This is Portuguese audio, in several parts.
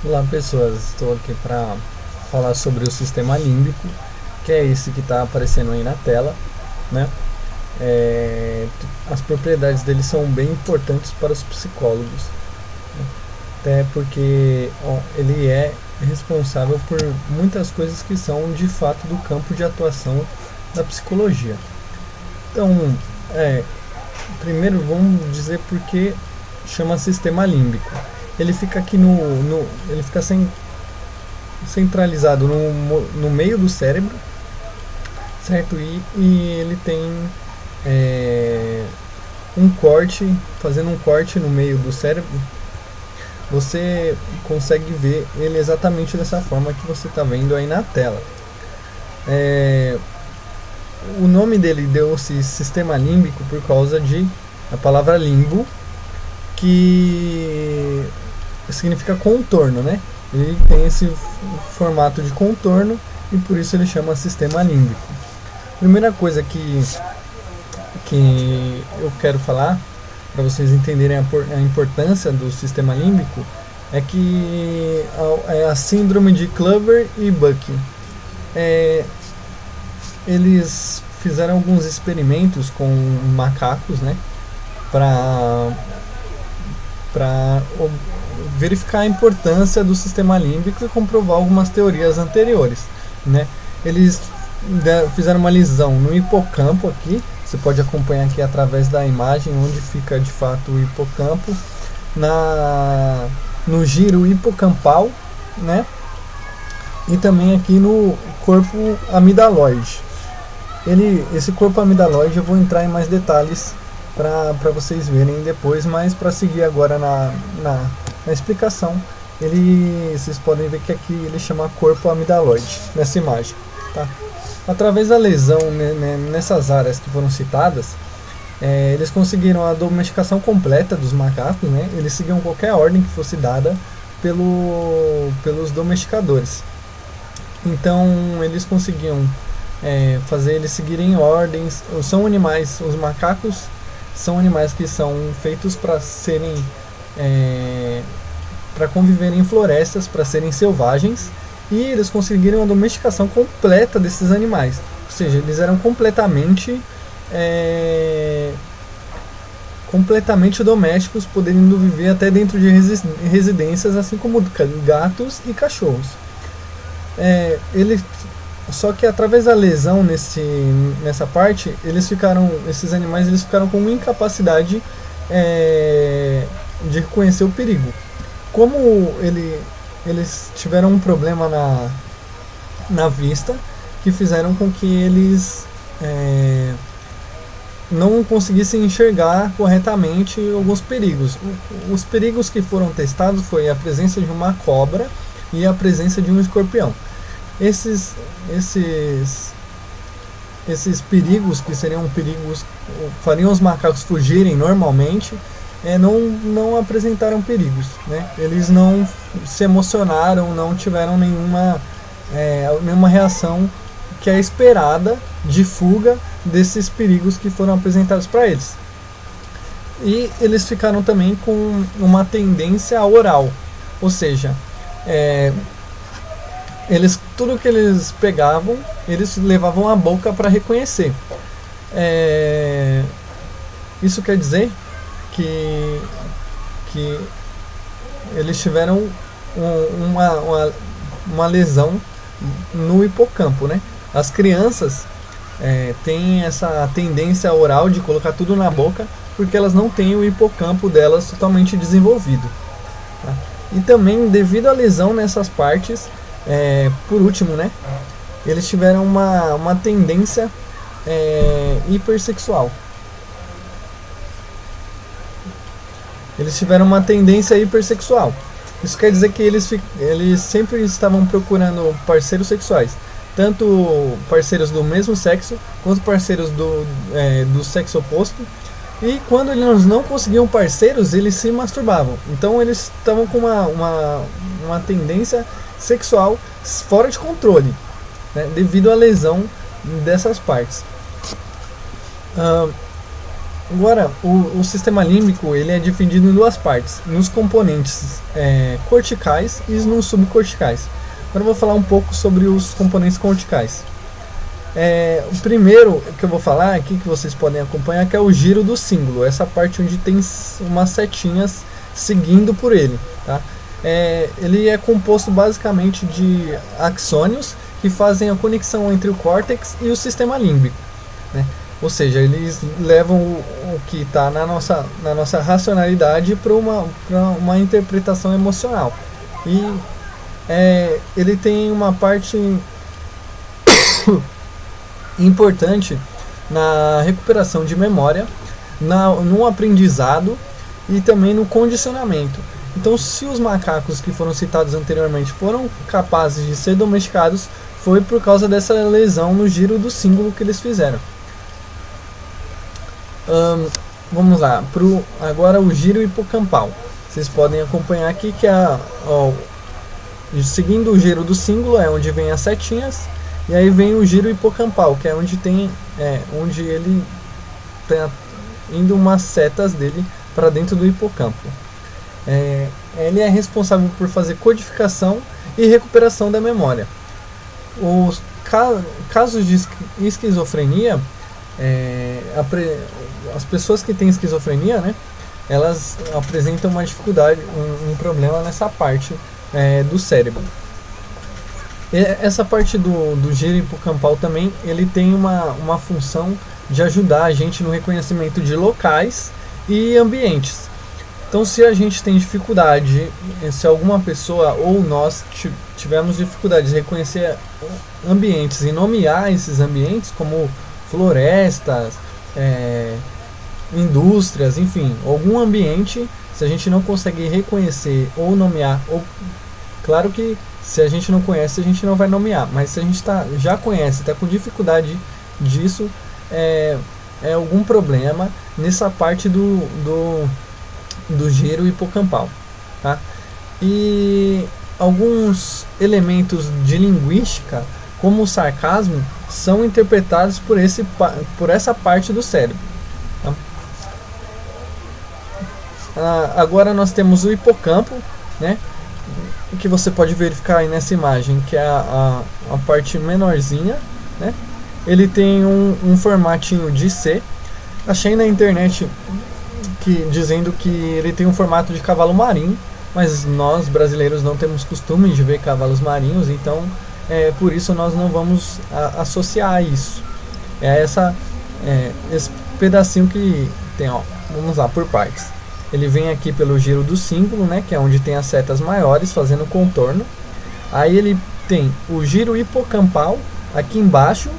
Olá pessoas, estou aqui para falar sobre o sistema límbico, que é esse que está aparecendo aí na tela, né? As propriedades dele são bem importantes para os psicólogos, até porque ele é responsável por muitas coisas que são de fato do campo de atuação da psicologia. Então, é, primeiro vamos dizer por que chama sistema límbico. Ele fica aqui ele fica centralizado no meio do cérebro, certo? E ele tem é, um corte, fazendo um corte no meio do cérebro, você consegue ver ele exatamente dessa forma que você está vendo aí na tela. É, o nome dele deu-se sistema límbico por causa de a palavra limbo, que significa contorno, né? Ele tem esse formato de contorno e por isso ele chama sistema límbico. Primeira coisa que eu quero falar para vocês entenderem a importância do sistema límbico é que é a síndrome de Cluver e Buck. É, eles fizeram alguns experimentos com macacos, né, para verificar a importância do sistema límbico e comprovar algumas teorias anteriores, né? Eles fizeram uma lisão no hipocampo aqui, você pode acompanhar aqui através da imagem onde fica de fato o hipocampo, no giro hipocampal, né? E também aqui no corpo amidaloide. Esse corpo amidaloide eu vou entrar em mais detalhes para vocês verem depois, mas para seguir agora na explicação, vocês podem ver que aqui ele chama corpo amidaloide, nessa imagem. Tá? Através da lesão nessas áreas que foram citadas, eles conseguiram a domesticação completa dos macacos, né? Eles seguiam qualquer ordem que fosse dada pelos domesticadores. Então eles conseguiam fazer eles seguirem ordens. São animais, os macacos são animais que são feitos para serem para conviverem em florestas, para serem selvagens, e eles conseguiram a domesticação completa desses animais, ou seja, eles eram completamente domésticos, podendo viver até dentro de residências, assim como gatos e cachorros. Só que através da lesão nessa parte, esses animais ficaram com incapacidade de reconhecer o perigo. Como eles tiveram um problema na vista, que fizeram com que eles não conseguissem enxergar corretamente alguns perigos. Os perigos que foram testados foi a presença de uma cobra e a presença de um escorpião. Esses perigos, que seriam perigos, fariam os macacos fugirem normalmente, não apresentaram perigos, né? Eles não se emocionaram, não tiveram nenhuma reação que é esperada de fuga desses perigos que foram apresentados para eles. E eles ficaram também com uma tendência oral, ou seja, tudo que eles pegavam, eles levavam à boca para reconhecer. Isso quer dizer que eles tiveram uma lesão no hipocampo, né? As crianças têm essa tendência oral de colocar tudo na boca porque elas não têm o hipocampo delas totalmente desenvolvido. Tá? E também, devido à lesão nessas partes, por último, né, eles tiveram uma tendência hipersexual. Eles tiveram uma tendência hipersexual. Isso quer dizer que eles sempre estavam procurando parceiros sexuais, tanto parceiros do mesmo sexo quanto parceiros do sexo oposto. E quando eles não conseguiam parceiros, eles se masturbavam. Então eles estavam com uma tendência sexual fora de controle, né, devido à lesão dessas partes. Agora, o sistema límbico ele é dividido em duas partes, nos componentes corticais e nos subcorticais. Agora eu vou falar um pouco sobre os componentes corticais. O primeiro que eu vou falar aqui, que vocês podem acompanhar, que é o giro do símbolo, essa parte onde tem umas setinhas seguindo por ele. Tá? Ele é composto basicamente de axônios que fazem a conexão entre o córtex e o sistema límbico, né? Ou seja, eles levam o que está na nossa racionalidade para uma interpretação emocional. E ele tem uma parte importante na recuperação de memória, no aprendizado e também no condicionamento. Então, se os macacos que foram citados anteriormente foram capazes de ser domesticados, foi por causa dessa lesão no giro do símbolo que eles fizeram. Vamos lá, agora o giro hipocampal. Vocês podem acompanhar aqui que seguindo o giro do símbolo é onde vem as setinhas, e aí vem o giro hipocampal, que é onde onde ele está indo umas setas dele para dentro do hipocampo. Ele é responsável por fazer codificação e recuperação da memória. Os casos de esquizofrenia, as pessoas que têm esquizofrenia, né, elas apresentam uma dificuldade, um problema nessa parte do cérebro. Essa parte do giro hipocampal também, ele tem uma função de ajudar a gente no reconhecimento de locais e ambientes. Então, se a gente tem dificuldade, se alguma pessoa ou nós tivermos dificuldade de reconhecer ambientes e nomear esses ambientes, como florestas, indústrias, enfim, algum ambiente, se a gente não consegue reconhecer ou nomear, claro que se a gente não conhece, a gente não vai nomear, mas se a gente já conhece, está com dificuldade disso, é algum problema nessa parte do giro hipocampal. Tá? E alguns elementos de linguística, como o sarcasmo, são interpretados por essa parte do cérebro. Tá? Agora nós temos o hipocampo, né? Que você pode verificar aí nessa imagem, que é a parte menorzinha, né? Ele tem um formatinho de C. Achei na internet dizendo que ele tem um formato de cavalo marinho, mas nós brasileiros não temos costume de ver cavalos marinhos, então por isso nós não vamos associar isso. Esse pedacinho que tem, vamos lá, por partes. Ele vem aqui pelo giro do símbolo, né, que é onde tem as setas maiores fazendo contorno. Aí ele tem o giro hipocampal aqui embaixo,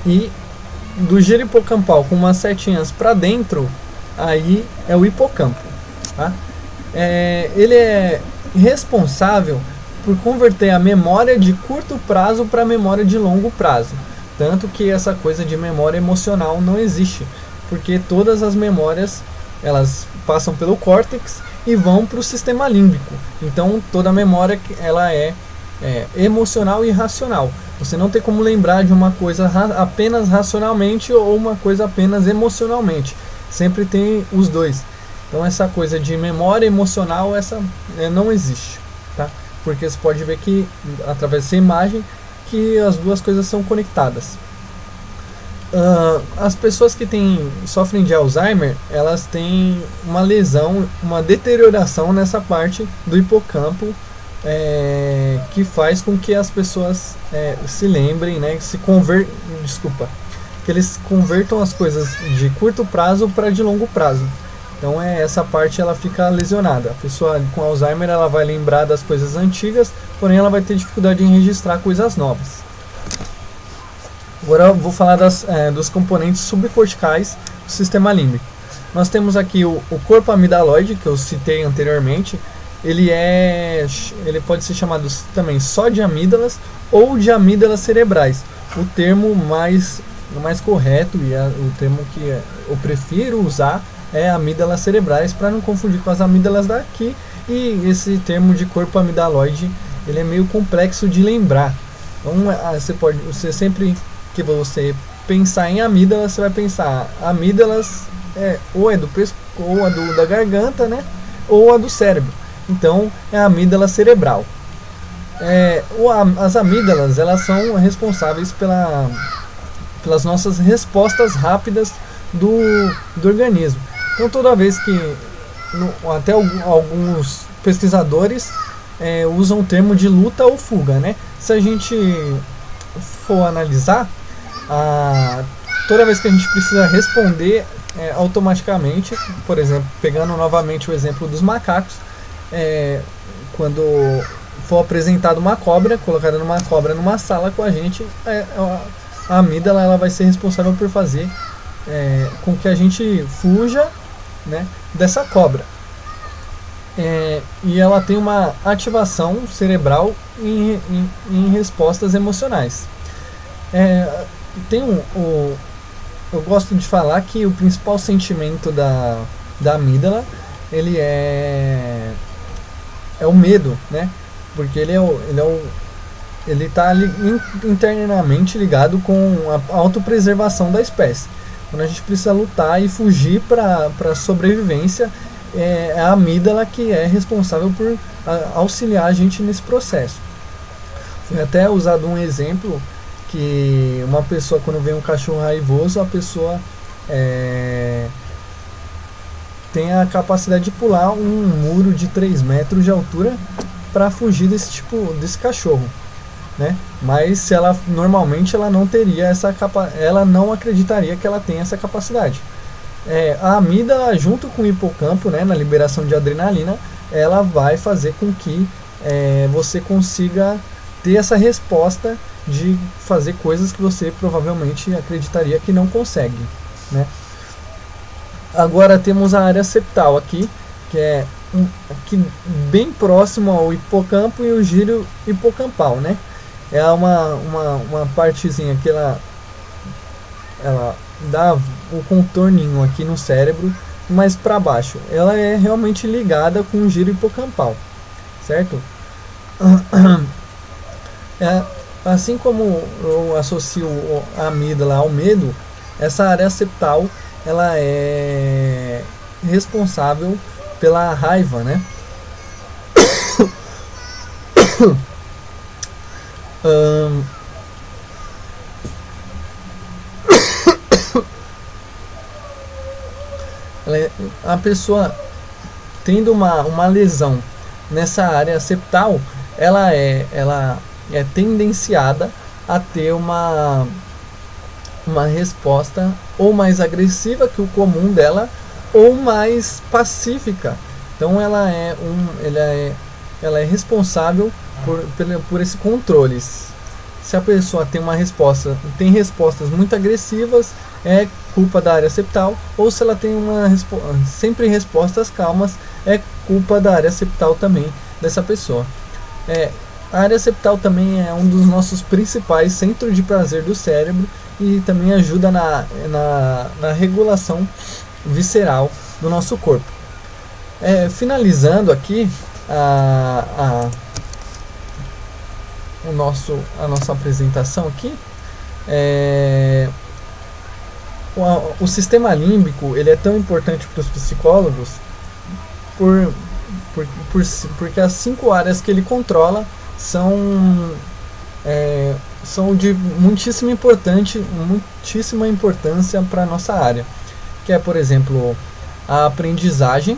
e do giro hipocampal com umas setinhas para dentro, aí é o hipocampo. Tá? Ele é responsável por converter a memória de curto prazo para a memória de longo prazo. Tanto que essa coisa de memória emocional não existe, porque todas as memórias elas passam pelo córtex e vão para o sistema límbico. Então toda a memória ela é emocional e racional. Você não tem como lembrar de uma coisa apenas racionalmente ou uma coisa apenas emocionalmente. Sempre tem os dois. Então essa coisa de memória emocional não existe, tá? Porque você pode ver que através dessa imagem que as duas coisas são conectadas. As pessoas que sofrem de Alzheimer, elas têm uma lesão, uma deterioração nessa parte do hipocampo, que faz com que as pessoas se lembrem, né, que eles convertam as coisas de curto prazo para de longo prazo. Então essa parte ela fica lesionada. A pessoa com Alzheimer ela vai lembrar das coisas antigas, porém ela vai ter dificuldade em registrar coisas novas. Agora eu vou falar dos componentes subcorticais do sistema límbico. Nós temos aqui o corpo amidaloide, que eu citei anteriormente. Ele pode ser chamado também só de amígdalas ou de amígdalas cerebrais. O termo mais correto e o termo que eu prefiro usar é amígdalas cerebrais, para não confundir com as amígdalas daqui. E esse termo de corpo amidaloide ele é meio complexo de lembrar. Então você sempre que você pensar em amígdala, você vai pensar amígdalas ou é do pescoço, ou da garganta, né? Ou a do cérebro. Então é a amígdala cerebral. As amígdalas, elas são responsáveis pelas nossas respostas rápidas do organismo. Então toda vez que até alguns pesquisadores usam o termo de luta ou fuga, né? Se a gente for analisar, toda vez que a gente precisa responder automaticamente, por exemplo, pegando novamente o exemplo dos macacos, quando for apresentada uma cobra, colocada numa sala com a gente, a amígdala ela vai ser responsável por fazer com que a gente fuja, né, dessa cobra. E ela tem uma ativação cerebral em respostas emocionais. Eu gosto de falar que o principal sentimento da amígdala ele é o medo, né? Porque ele está internamente ligado com a autopreservação da espécie. Quando a gente precisa lutar e fugir para a sobrevivência, é a amígdala que é responsável por auxiliar a gente nesse processo. Foi até usado um exemplo que uma pessoa, quando vê um cachorro raivoso, a pessoa tem a capacidade de pular um muro de 3 metros de altura para fugir desse cachorro, né? Mas se ela normalmente ela não teria ela não acreditaria que ela tem essa capacidade. A amígdala, junto com o hipocampo, né, na liberação de adrenalina, ela vai fazer com que você consiga ter essa resposta de fazer coisas que você provavelmente acreditaria que não consegue, né? Agora temos a área septal aqui, que é aqui bem próximo ao hipocampo e o giro hipocampal, né? É uma partezinha que ela dá o contorninho aqui no cérebro, mas para baixo. Ela é realmente ligada com o giro hipocampal, certo? Assim como eu associo a amígdala ao medo, essa área septal ela é responsável pela raiva, né? A pessoa tendo uma lesão nessa área septal, ela é tendenciada a ter uma resposta ou mais agressiva que o comum dela, ou mais pacífica. Então ela é responsável por esse controle. Se a pessoa tem respostas muito agressivas, é culpa da área septal, ou se ela tem sempre respostas calmas, é culpa da área septal também dessa pessoa. A área septal também é um dos nossos principais centros de prazer do cérebro e também ajuda na regulação visceral do nosso corpo. Finalizando aqui a nossa apresentação aqui, o sistema límbico ele é tão importante para os psicólogos porque as 5 áreas que ele controla são de muitíssima importância para a nossa área, que é, por exemplo, a aprendizagem,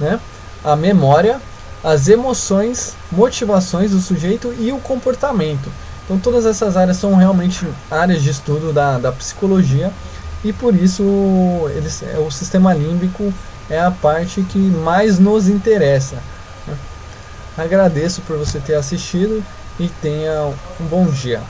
né, a memória, as emoções, motivações do sujeito e o comportamento. Então todas essas áreas são realmente áreas de estudo da psicologia, e por isso o sistema límbico é a parte que mais nos interessa. Agradeço por você ter assistido e tenha um bom dia.